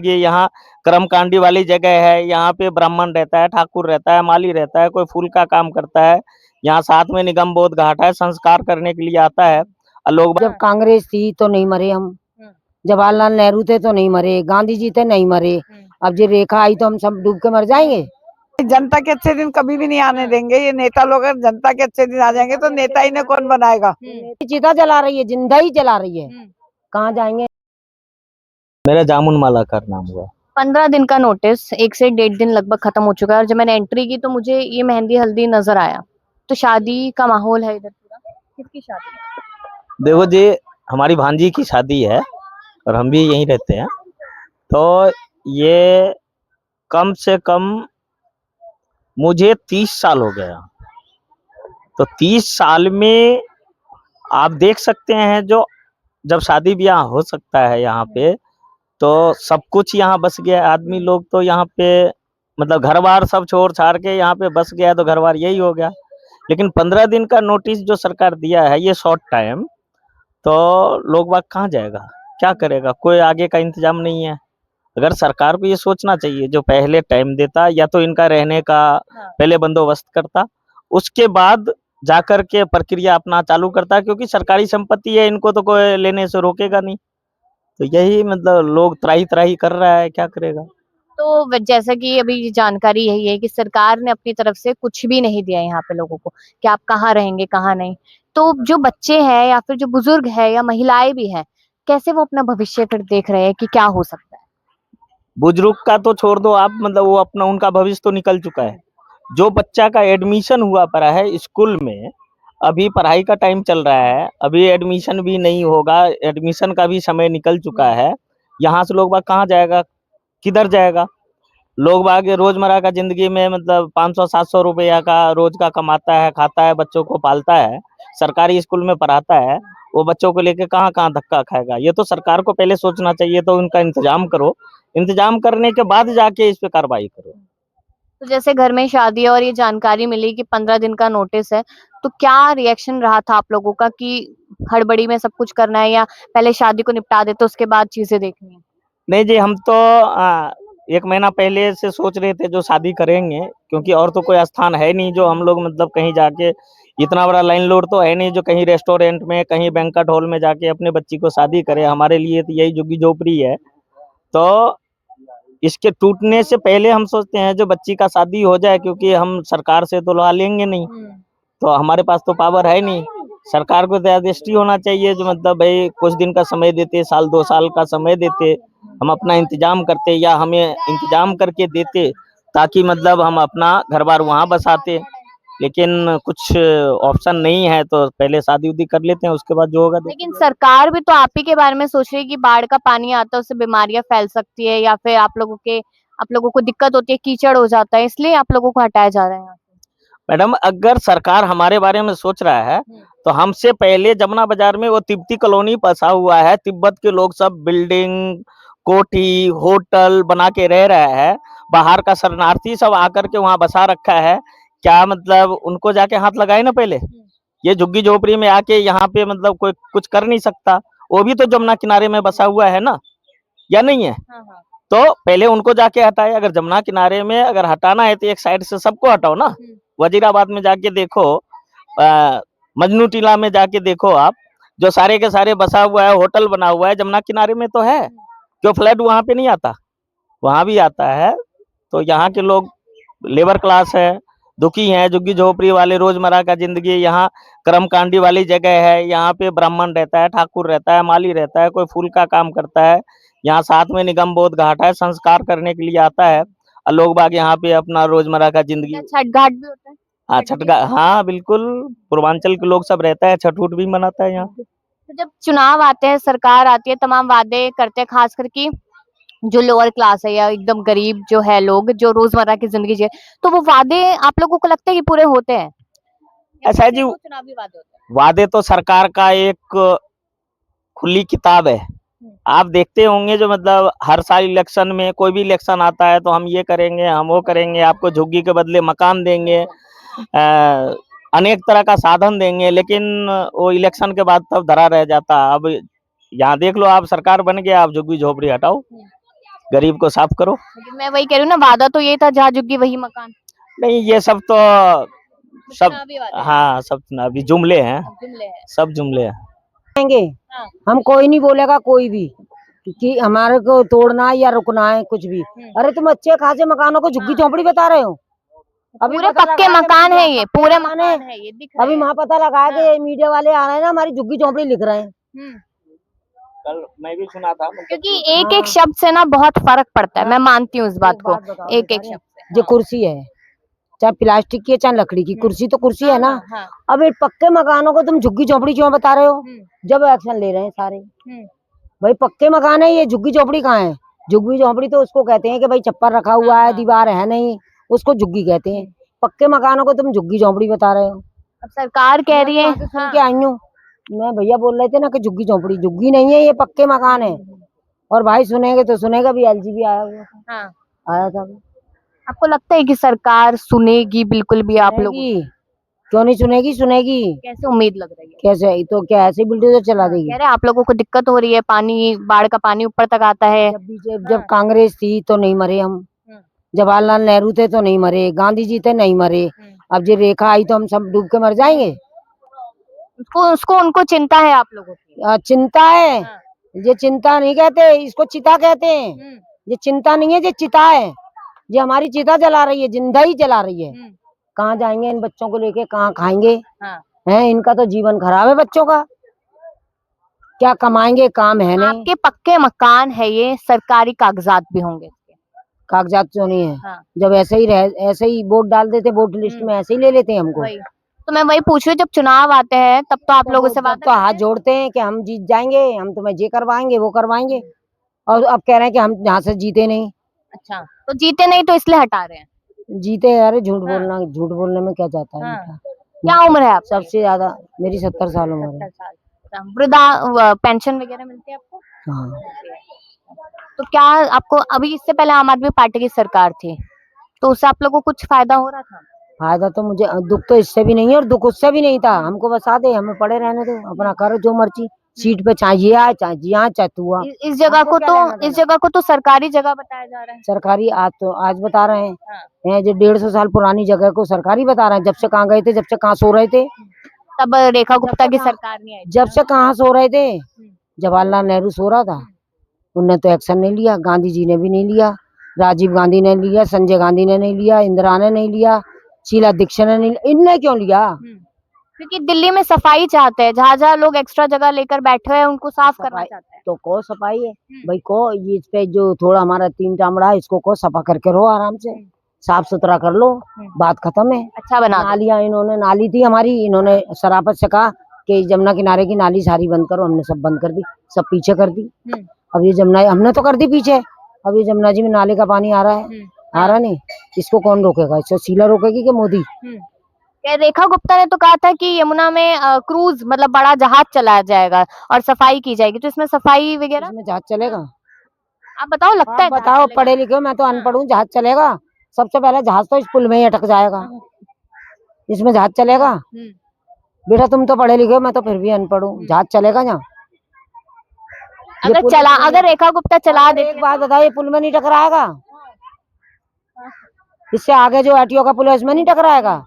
जिंदगी यहाँ कर्मकांडी वाली जगह है। यहाँ पे ब्राह्मण रहता है, ठाकुर रहता है, माली रहता है, कोई फूल का काम करता है। यहाँ साथ में निगम बोध घाट है, संस्कार करने के लिए आता है। लोग जब कांग्रेस थी तो नहीं मरे हम, जवाहरलाल नेहरू थे तो नहीं मरे, गांधी जी थे नहीं मरे, अब जो रेखा आई तो हम सब डूब के मर जाएंगे। जनता के अच्छे दिन कभी भी नहीं आने देंगे। ये नेता लोग अगर जनता के अच्छे दिन आ जाएंगे तो नेता ही ने कौन बनाएगा। चिता जला रही है, जिंदा ही जला रही है, कहाँ जाएंगे। मेरा जामुन मालाकार नाम हुआ। 15 दिन का नोटिस, 1 से 1.5 दिन लगभग खत्म हो चुका है और जब मैंने एंट्री की तो मुझे ये मेहंदी हल्दी नजर आया। तो शादी का माहौल है इधर पूरा। किसकी शादी है? देखो जी, हमारी भांजी की शादी है और हम भी यहीं रहते हैं। तो ये कम से कम मुझे 30 साल हो गया। तो 30 साल में आप देख सकते हैं, जो जब शादी ब्याह हो सकता है यहाँ पे, तो सब कुछ यहाँ बस गया। आदमी लोग तो यहाँ पे मतलब घर बार सब छोड़ छाड़ के यहाँ पे बस गया, तो घर बार यही हो गया। लेकिन 15 दिन का नोटिस जो सरकार दिया है, ये शॉर्ट टाइम, तो लोग बाग कहाँ जाएगा, क्या करेगा, कोई आगे का इंतजाम नहीं है। अगर सरकार को ये सोचना चाहिए, जो पहले टाइम देता या तो इनका रहने का पहले बंदोबस्त करता, उसके बाद जाकर के प्रक्रिया अपना चालू करता, क्योंकि सरकारी संपत्ति है, इनको तो कोई लेने से रोकेगा नहीं। तो यही मतलब लोग त्राही त्राही कर रहा है, क्या करेगा। तो जैसा कि अभी जानकारी यही है कि सरकार ने अपनी तरफ से कुछ भी नहीं दिया यहाँ पे लोगों को कि आप कहाँ रहेंगे कहाँ नहीं। तो जो बच्चे हैं या फिर जो बुजुर्ग है या महिलाएं भी हैं, कैसे वो अपना भविष्य फिर देख रहे हैं कि क्या हो सकता है। बुजुर्ग का तो छोड़ दो आप, मतलब वो अपना उनका भविष्य तो निकल चुका है। जो बच्चा का एडमिशन हुआ पड़ा है स्कूल में, अभी पढ़ाई का टाइम चल रहा है, अभी एडमिशन भी नहीं होगा, एडमिशन का भी समय निकल चुका है। यहाँ से लोग बाग कहाँ जाएगा, किधर जाएगा। लोग बाग रोजमर्रा का जिंदगी में मतलब 500-700 रुपया का रोज का कमाता है, खाता है, बच्चों को पालता है, सरकारी स्कूल में पढ़ाता है। वो बच्चों को लेके कहाँ कहाँ धक्का खाएगा। ये तो सरकार को पहले सोचना चाहिए, तो उनका इंतजाम करो, इंतजाम करने के बाद जाके इस पे कार्रवाई करो। तो जैसे घर में शादी है और ये जानकारी मिली कि 15 दिन का नोटिस है, तो क्या रिएक्शन रहा था आप लोगों का कि हड़बड़ी में सब कुछ करना है या पहले शादी को निपटा देते उसके बाद चीजें देखनी है। नहीं जी, हम तो 1 महीना पहले से सोच रहे थे जो शादी करेंगे, क्योंकि और तो कोई स्थान है नहीं जो हम लोग मतलब कहीं जाके, इतना बड़ा लाइन लोड तो है नहीं जो कहीं रेस्टोरेंट में, कहीं बैंक्वेट हॉल में जाके अपने बच्ची को शादी करे। हमारे लिए तो यही झुग्गी झोपड़ी है। तो इसके टूटने से पहले हम सोचते हैं जो बच्ची का शादी हो जाए, क्योंकि हम सरकार से तो ला लेंगे नहीं, तो हमारे पास तो पावर है नहीं। सरकार को दयादृष्टि होना चाहिए, जो मतलब भाई कुछ दिन का समय देते, 1-2 साल का समय देते, हम अपना इंतजाम करते या हमें इंतजाम करके देते, ताकि मतलब हम अपना घर बार वहाँ बसाते। लेकिन कुछ ऑप्शन नहीं है, तो पहले शादी उदी कर लेते हैं, उसके बाद जो होगा। लेकिन सरकार भी तो आप ही के बारे में सोच रही है कि बाढ़ का पानी आता है उससे बीमारियां फैल सकती है या फिर आप लोगों को दिक्कत होती है, कीचड़ हो जाता है, इसलिए आप लोगों को हटाया जा रहा है यहाँ से। मैडम, अगर सरकार हमारे बारे में सोच रहा है, तो हमसे पहले जमुना बाजार में वो तिब्बती कॉलोनी बसा हुआ है। तिब्बत के लोग सब बिल्डिंग, कोठी, होटल बना के रह रहे हैं। बाहर का शरणार्थी सब आकर के वहाँ बसा रखा है। क्या मतलब उनको जाके हाथ लगाए ना पहले। ये झुग्गी झोपड़ी में आके यहाँ पे मतलब कोई कुछ कर नहीं सकता। वो भी तो जमुना किनारे में बसा हुआ है ना, या नहीं है। तो पहले उनको जाके हटाए। अगर जमुना किनारे में अगर हटाना है तो एक साइड से सबको हटाओ ना। वजीराबाद में जाके देखो, मजनू टीला में जाके देखो आप, जो सारे के सारे बसा हुआ है, होटल बना हुआ है, जमुना किनारे में तो है। क्यों फ्लड वहां पे नहीं आता, वहां भी आता है। तो यहाँ के लोग लेबर क्लास है, दुखी हैं, झुग्गी झोपड़ी वाले, रोजमर्रा का जिंदगी यहाँ कर्मकांडी वाली जगह है। यहाँ पे ब्राह्मण रहता है, ठाकुर रहता है, माली रहता है, कोई फूल का काम करता है। यहाँ साथ में निगम बोध घाट है, संस्कार करने के लिए आता है। और लोग बाग यहाँ पे अपना रोजमर्रा का जिंदगी। छठ घाट भी होता है। हाँ, छठ घाट, हाँ बिल्कुल, पूर्वांचल के लोग सब रहता है, छठ उठ भी मनाता है यहाँ पे। तो जब चुनाव आते हैं, सरकार आती है, तमाम वादे करते हैं, खास करके जो लोअर क्लास है या एकदम गरीब जो है लोग जो रोजमर्रा की जिंदगी जिए, तो वो वादे आप लोगों को लगता है कि पूरे होते हैं? ऐसा है जी, चुनावी वादे होते हैं। वादे तो सरकार का एक खुली किताब है। आप देखते होंगे जो मतलब हर साल इलेक्शन में, कोई भी इलेक्शन आता है तो हम ये करेंगे, हम वो करेंगे, आपको झुग्गी के बदले मकान देंगे, अनेक तरह का साधन देंगे। लेकिन वो इलेक्शन के बाद तब धरा रह जाता। अब यहाँ देख लो, आप सरकार बन गया, आप झुग्गी झोपड़ी हटाओ। गरीब को साफ करो। लेकिन मैं वही कह रही हूँ ना, वादा तो ये था जहाँ झुग्गी वही मकान। नहीं, ये सब तो सब, चुनावी वादे हैं, हाँ सब अभी जुमले हैं, जुमले हैं। सब जुमले हैं। जाएंगे हाँ। हम, कोई नहीं बोलेगा कोई भी कि हमारे को तोड़ना है या रुकना है कुछ भी। अरे तुम अच्छे खासे मकानों को झुग्गी झोंपड़ी बता रहे हो। अभी पूरे पता पक्के लगा के मकान है ये, पक्के पूरे मकान मकान है ये, दिख रहे अभी हैं। वहाँ पता लगा के मीडिया वाले आ रहे हैं ना, हमारी झुग्गी झोंपड़ी लिख रहे हैं। हम्म। कल मैं भी सुना था, क्योंकि एक एक शब्द से ना बहुत फर्क पड़ता है, मैं मानती हूँ इस बात को। एक एक शब्द से। जो कुर्सी है, चाहे प्लास्टिक की है चाहे लकड़ी की, कुर्सी तो कुर्सी है ना। हाँ। अब ये पक्के मकानों को तुम झुग्गी झोंपड़ी क्यों बता रहे हो, जब एक्शन ले रहे हैं सारे। भाई पक्के मकान है, ये झुग्गी झोंपड़ी कहाँ है? झुग्गी झोंपड़ी तो उसको कहते हैं कि भाई छप्पर रखा हुआ है, दीवार है नहीं, उसको झुग्गी कहते हैं। पक्के मकानों को तुम झुग्गी झोंपड़ी बता रहे हो। अब सरकार कह रही है, सुन के आई हूँ मैं, भैया बोल रहे थे ना कि झुग्गी झोंपड़ी, झुग्गी नहीं है, ये पक्के मकान है। और भाई सुनेंगे तो सुनेगा भी, एलजीबी आया हुआ था, हाँ। आया था। आपको लगता है कि सरकार सुनेगी बिल्कुल भी आप लोगों की? सुनेगी, क्यों नहीं सुनेगी, सुनेगी। कैसे उम्मीद लग रही है? कैसे, तो क्या ऐसे बुलडोजर चला देगी? कह रहे आप लोगों को दिक्कत हो रही है, पानी, बाढ़ का पानी ऊपर तक आता है। जब कांग्रेस थी तो नहीं मरे हम, जवाहरलाल नेहरू थे तो नहीं मरे, गांधी जी थे नहीं मरे, अब जो रेखा आई तो हम सब डूब के मर जाएंगे? उसको उनको चिंता है आप लोगों की? चिंता है। ये चिंता नहीं कहते, इसको चिता कहते हैं। ये चिंता नहीं है, ये चिता है। ये हमारी चिता जला रही है, जिंदा ही जला रही है। कहाँ जाएंगे इन बच्चों को लेके, कहाँ खाएंगे? हैं, इनका तो जीवन खराब है बच्चों का, क्या कमाएंगे, काम है नहीं। आपके पक्के मकान है ये, सरकारी कागजात भी होंगे? कागजात तो नहीं है। हाँ। जब ऐसे ही वोट डाल देते, वोट लिस्ट में ऐसे ही ले लेते हैं हमको। तो मैं वही पूछ रही हूँ, जब चुनाव आते हैं तब तो आप लोगों से तब तो हाथ जोड़ते हैं कि हम जीत जाएंगे, हम तुम्हें ये करवाएंगे वो करवाएंगे, और अब कह रहे हैं कि हम यहाँ से जीते नहीं। अच्छा, तो जीते नहीं तो इसलिए हटा रहे हैं? जीते, अरे झूठ बोलना, झूठ बोलने में क्या जाता है बेटा। क्या उम्र है आप? सबसे ज्यादा मेरी 70 साल उम्र है। 70 साल। वृद्धा पेंशन वगैरह मिलती है आपको? हाँ। तो क्या आपको, अभी इससे पहले आम आदमी पार्टी की सरकार थी, तो उससे आप लोगों को कुछ फायदा हो रहा था? फायदा तो मुझे, दुख तो इससे भी नहीं है और दुख उससे भी नहीं था। हमको बसा दे, हमें पड़े रहने दो, अपना करो जो मर्जी, सीट पे चाहे ये आए चाहे जी आए चाहे तू आ। इस जगह को तो सरकारी जगह बताया जा रहा है। सरकारी आज बता रहे हैं, जो 150 साल पुरानी जगह को सरकारी बता रहे हैं। जब से कहाँ गए थे, जब से कहाँ सो रहे थे? तब रेखा गुप्ता की सरकार नहीं आई? जब से कहाँ सो रहे थे? जवाहरलाल नेहरू सो रहा था, उनने तो एक्शन नहीं लिया, गांधी जी ने भी नहीं लिया, राजीव गांधी ने लिया, संजय गांधी ने नहीं लिया, इंदिरा ने नहीं लिया, शीला दीक्षित ने नहीं लिया, इनने क्यों लिया? क्योंकि दिल्ली में सफाई चाहते हैं, जहाँ जहाँ लोग एक्स्ट्रा जगह लेकर बैठे हैं उनको साफ करना चाहते हैं। तो को सफाई है भाई, को ये इस पे जो थोड़ा हमारा 3 टामड़ा है, इसको को सफा करके रहो, आराम से साफ सुथरा कर लो, बात खत्म है। अच्छा बना नालियां, इन्होंने नाली थी हमारी, इन्होंने शराफत से कहा कि जमुना किनारे की नाली सारी बंद करो, हमने सब बंद कर दी, सब पीछे कर दी। अब ये जमुना, हमने तो कर दी पीछे, अब ये जमुना जी में नाले का पानी आ रहा है, आ रहा नहीं, इसको कौन रोकेगा? इसको शीला रोकेगी कि मोदी? रेखा गुप्ता ने तो कहा था कि यमुना में क्रूज मतलब बड़ा जहाज चलाया जाएगा और सफाई की जाएगी, तो इसमें सफाई वगैरह? इसमें जहाज चलेगा? आप बताओ, लगता है? बताओ, पढ़े लिखे हो, मैं तो अनपढ़ हूँ, जहाज चलेगा? सबसे पहले जहाज तो इस पुल में ही अटक जाएगा, इसमें जहाज चलेगा? बेटा तुम तो पढ़े लिखे हो, मैं तो फिर भी अनपढ़ हूँ, जहाज चलेगा यहाँ? अगर रेखा गुप्ता चला दे, एक बात बताओ, ये पुल में नहीं टकराएगा? इससे आगे जो आरटीओ का पुल है इसमें नहीं टकराएगा?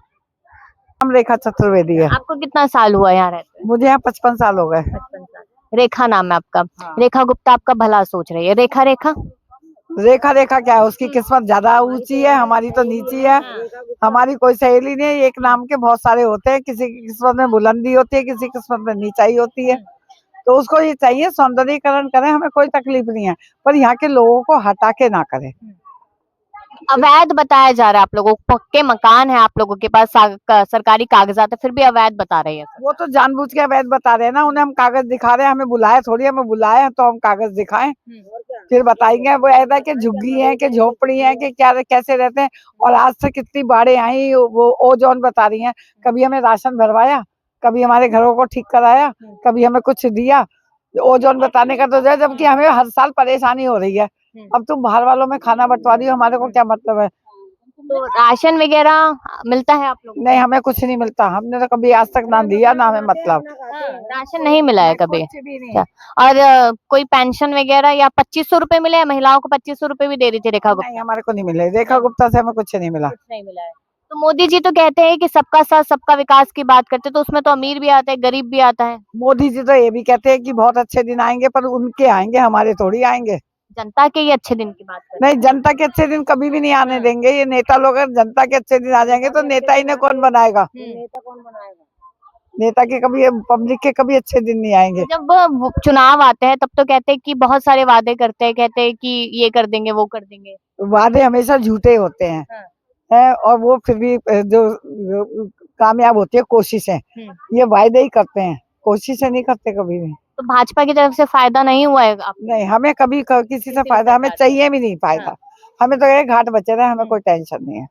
हम रेखा चतुर्वेदी है। आपको कितना साल हुआ यहाँ रहते? मुझे यहाँ 55 साल हो गए। 55 साल। रेखा नाम है आपका? रेखा गुप्ता आपका भला सोच रही है। रेखा रेखा क्या है, उसकी किस्मत ज्यादा ऊंची है, हमारी तो नीची है। हमारी कोई सहेली नहीं है, एक नाम के बहुत सारे होते हैं, किसी की किस्मत में बुलंदी होती है, किसी की किस्मत में नीचाई होती है। तो उसको ये चाहिए सौंदर्यीकरण करें, हमें कोई तकलीफ नहीं है, पर यहाँ के लोगों को हटा के ना करें। अवैध बताया जा रहा है आप लोगों को, पक्के मकान है आप लोगों के पास, सरकारी कागजात है, फिर भी अवैध बता रहे हैं। वो तो जानबूझ के अवैध बता रहे हैं ना, उन्हें हम कागज दिखा रहे हैं, हमें बुलाया थोड़ी, हमें बुलाए हैं तो हम कागज दिखाएं, फिर बताएंगे वो ऐसा कि झुग्गी है कि झोपड़ी है कि क्या, कैसे रहते हैं। और आज से कितनी बाढ़ें आई, वो ओजोन बता रही है, कभी हमें राशन भरवाया, कभी हमारे घरों को ठीक कराया, कभी हमें कुछ दिया। ओजोन बताने का तो है, जबकि हमें हर साल परेशानी हो रही है। अब तुम बाहर वालों में खाना बंटवा रही हो, हमारे को क्या मतलब है? तो राशन वगैरह मिलता है आप लोगों नहीं, हमें कुछ नहीं मिलता, हमने तो कभी आज तक ना दिया ना हमें मतलब। को? राशन नहीं मिला है कभी? कुछ भी नहीं। अच्छा। और कोई पेंशन वगैरह या 2500 रुपए मिले हैं? महिलाओं को 2500 रुपए भी दे रही थी रेखा गुप्ता। नहीं, हमारे को नहीं मिले, रेखा गुप्ता से हमें कुछ नहीं मिला। कुछ नहीं मिला है। तो मोदी जी तो कहते हैं कि सबका साथ सबका विकास की बात करते हैं, तो उसमें तो अमीर भी आता है, गरीब भी आता है। मोदी जी तो ये भी कहते हैं कि बहुत अच्छे दिन आएंगे, पर उनके आएंगे, हमारे थोड़ी आएंगे। जनता के ही अच्छे दिन की बात करते नहीं, जनता के अच्छे दिन कभी भी नहीं आने देंगे ये नेता लोग। अगर जनता के अच्छे दिन आ जाएंगे तो नेता इन्हें कौन बनाएगा? हैं। नेता के कभी, पब्लिक के कभी अच्छे दिन नहीं आएंगे। जब वो चुनाव आते हैं तब तो कहते हैं कि बहुत सारे वादे करते हैं, कहते हैं कि ये कर देंगे वो कर देंगे। वादे हमेशा झूठे होते हैं, है, और वो फिर भी जो कामयाब होती है कोशिशें, ये वायदे ही करते हैं, कोशिशें नहीं करते कभी भी। तो भाजपा की तरफ से फायदा नहीं हुआ है आप? नहीं, हमें कभी किसी से फायदा, हमें चाहिए भी नहीं फायदा। हमें तो ये घाट बचे रहे, हमें कोई टेंशन नहीं है।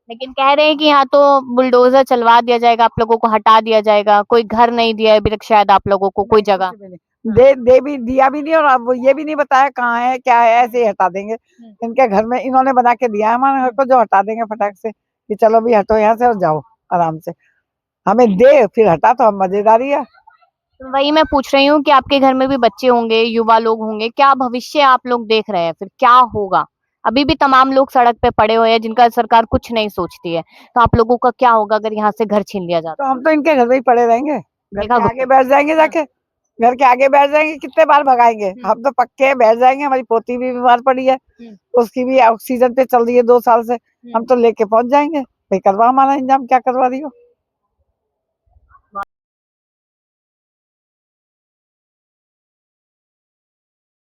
लेकिन कह रहे हैं कि यहाँ तो बुलडोजर चलवा दिया जाएगा, आप लोगों को हटा दिया जाएगा, कोई घर नहीं दिया है अभी तक शायद आप लोगों को, कोई जगह। कुछ भी नहीं। दे भी दिया भी नहीं, और अब ये भी नहीं बताया कहाँ है क्या है, ऐसे ही हटा देंगे। इनके घर में इन्होंने बना के दिया है हमारे घर को, जो हटा देंगे फटाक से कि चलो भी हटो यहाँ से और जाओ आराम से। हमें दे फिर हटा तो हम मजेदारी है। तो वही मैं पूछ रही हूँ कि आपके घर में भी बच्चे होंगे, युवा लोग होंगे, क्या भविष्य आप लोग देख रहे हैं, फिर क्या होगा? अभी भी तमाम लोग सड़क पे पड़े हुए हैं जिनका सरकार कुछ नहीं सोचती है, तो आप लोगों का क्या होगा अगर यहाँ से घर छीन लिया जाता तो हम तो इनके घर में ही पड़े रहेंगे, घर देखा के आगे गुप्ता। बैठ जाएंगे जाके, घर के आगे बैठ जाएंगे, कितने बार भगाएंगे? हम तो पक्के हैं, बैठ जाएंगे। हमारी पोती भी बीमार पड़ी है, उसकी भी ऑक्सीजन पे चल रही है 2 साल से, हम तो लेके पहुंच जाएंगे। भाई करवा हमारा इंतजाम, क्या करवा रही हो?